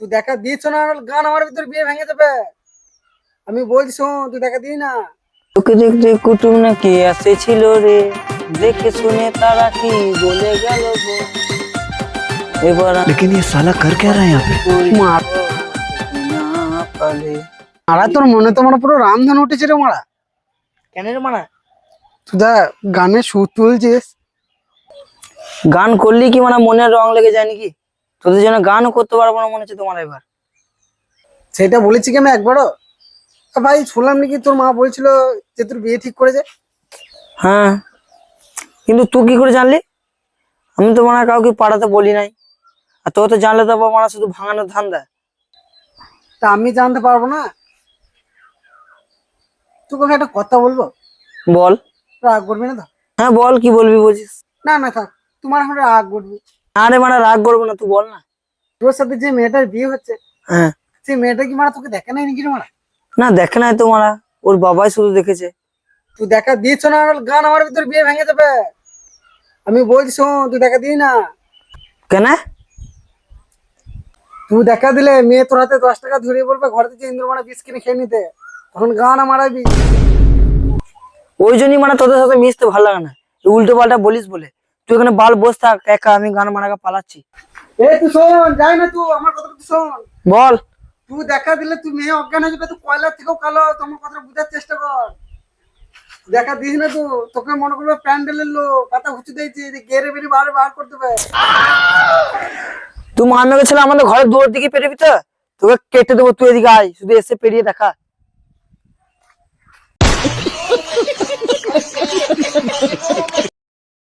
তুই দেখা দিয়েছ না, গান আমার ভিতরে বিয়ে ভেঙে যাবে। আমি বলছি শোন, তুই দেখা দিই না। তোকে দেখতে কুটুম নাকি এসেছিল রে, দেখে শুনে তারা কি বলে গেল গো। এবার लेकिन ये साला कर क्या रहा है यहाँ पे? না পালে। মারা তোর মনে তো পুরো রামধন উঠেছে রে মারা। কেন রে মারা? তুই দা গানে সুর তুলছিস। গান করলি কি মানে মনের রং লেগে যায় নাকি? তোদের জন্য গানও করতে পারবো না মনে হচ্ছে তোমার এবার। সেটা বলেছি কি আমি একবারও? ভাই শুনলাম নাকি তোর মা বলছিল যে তোর বিয়ে ঠিক করেছে। হ্যাঁ, কিন্তু তুই কি করে জানলি? আমি তো মানে কাউকে পাড়াতে বলি নাই। আর তোর তো জানলে তো আবার মানে শুধু ভাঙানোর ধান্দা। তা আমি জানতে পারবো না? তোকে একটা কথা বলবো, বল। রাগ করবি না তো? হ্যাঁ বল, কি বলবি বলছিস? না না থাক, তোমার এখন রাগ করবি। আরে মানে রাগ করবো না, তুই বল না। তোর সাথে যে মেয়েটার বিয়ে হচ্ছে, হ্যাঁ। সেই মেয়েটা কি মারা তোকে দেখে নাই নাকি রে মারা? না দেখে নাই তো মারা, ওর বাবাই শুধু দেখেছে। তুই দেখা দিয়েছ না, গান আমার ভিতরে বিয়ে ভেঙে যাবে। আমি বলছি শোন, তুই দেখা দিই না। কেন? তুই দেখা দিলে মেয়ে তোর হাতে 10 টাকা ধরিয়ে বলবে ঘর থেকে ইন্দ্রমানা বিষ কিনে খেয়ে নিতে, তখন গান মারাবি। ওই জন্যই মানে তোদের সাথে মিশতে ভালো লাগে না, উল্টো পাল্টা বলিস বলে। তুই এখানে বাল বস থাক একা, আমি গান মারাকে পালাচ্ছি। এই তুই শোন, যাই না তুই, আমার কথা তুই শোন। বল। তুই দেখা দিলে তুই মেয়ে অজ্ঞান হয়ে যাবে, তুই কয়লার থেকেও কালো, তোমার কথা বুঝার চেষ্টা কর। দেখা দিস না তুই, তোকে মনে করবে প্যান্ডেলের লোক, পাতা ঘুচে দিয়েছি, গেরে বেরি বার বার করতে হবে। তুই মারনাকে ছেলে আমাদের ঘরের দুয়ার দিকে পেরোবি তো, তোকে কেটে দেবো। তুই এদিকে আয়, শুধু এসে পেরিয়ে দেখা।